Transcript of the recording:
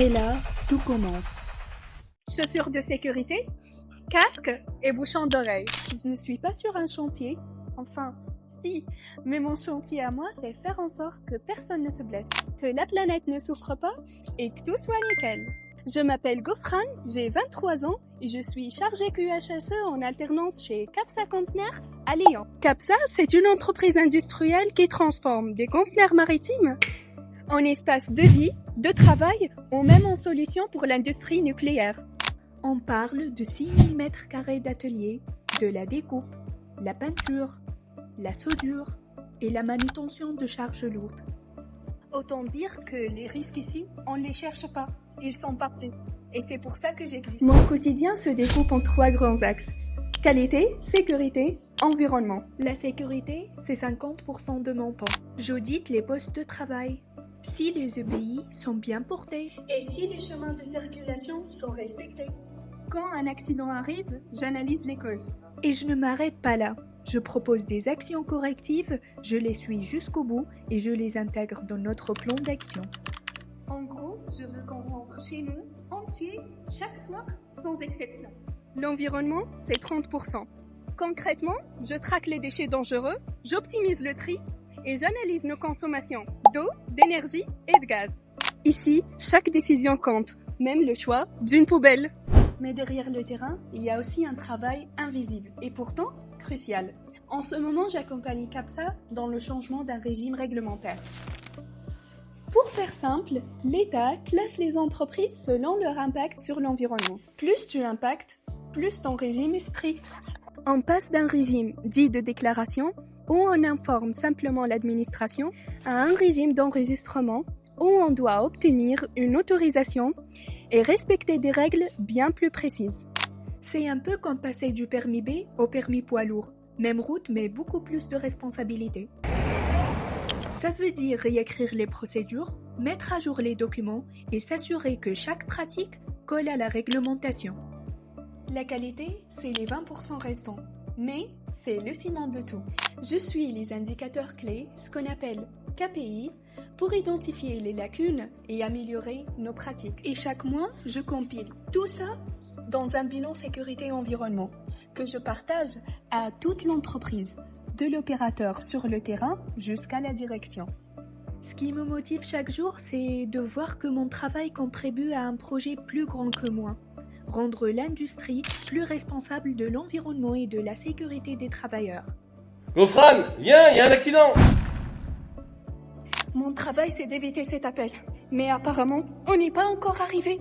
Et là, tout commence. Chaussures de sécurité, casque et bouchon d'oreille. Je ne suis pas sur un chantier. Enfin, si, mais mon chantier à moi, c'est faire en sorte que personne ne se blesse, que la planète ne souffre pas et que tout soit nickel. Je m'appelle Gofran, j'ai 23 ans et je suis chargée QHSE en alternance chez Capsa Conteneurs à Lyon. Capsa, c'est une entreprise industrielle qui transforme des conteneurs maritimes en espace de vie, de travail ou même en solution pour l'industrie nucléaire. On parle de 6000 mètres carrés d'atelier, de la découpe, la peinture, la soudure et la manutention de charges lourdes. Autant dire que les risques ici, on ne les cherche pas, ils sont partout. Et c'est pour ça que j'existe. Mon quotidien se découpe en 3 grands axes. Qualité, sécurité, environnement. La sécurité, c'est 50% de mon temps. J'audite les postes de travail. Si les EBI sont bien portés. Et si les chemins de circulation sont respectés. Quand un accident arrive, j'analyse les causes. Et je ne m'arrête pas là. Je propose des actions correctives, je les suis jusqu'au bout et je les intègre dans notre plan d'action. En gros, je veux qu'on rentre chez nous entier chaque soir sans exception. L'environnement, c'est 30%. Concrètement, je traque les déchets dangereux, j'optimise le tri et j'analyse nos consommations d'eau, d'énergie et de gaz. Ici, chaque décision compte, même le choix d'une poubelle. Mais derrière le terrain, il y a aussi un travail invisible et pourtant crucial. En ce moment, j'accompagne Capsa dans le changement d'un régime réglementaire. Pour faire simple, l'État classe les entreprises selon leur impact sur l'environnement. Plus tu impactes, plus ton régime est strict. On passe d'un régime dit de déclaration, où on informe simplement l'administration, à un régime d'enregistrement, où on doit obtenir une autorisation et respecter des règles bien plus précises. C'est un peu comme passer du permis B au permis poids lourd. Même route, mais beaucoup plus de responsabilités. Ça veut dire réécrire les procédures, mettre à jour les documents et s'assurer que chaque pratique colle à la réglementation. La qualité, c'est les 20% restants. Mais c'est le ciment de tout. Je suis les indicateurs clés, ce qu'on appelle KPI, pour identifier les lacunes et améliorer nos pratiques. Et chaque mois, je compile tout ça dans un bilan sécurité-environnement que je partage à toute l'entreprise, de l'opérateur sur le terrain jusqu'à la direction. Ce qui me motive chaque jour, c'est de voir que mon travail contribue à un projet plus grand que moi. Rendre l'industrie plus responsable de l'environnement et de la sécurité des travailleurs. Gofran, viens, il y a un accident! Mon travail, c'est d'éviter cet appel. Mais apparemment, on n'est pas encore arrivé.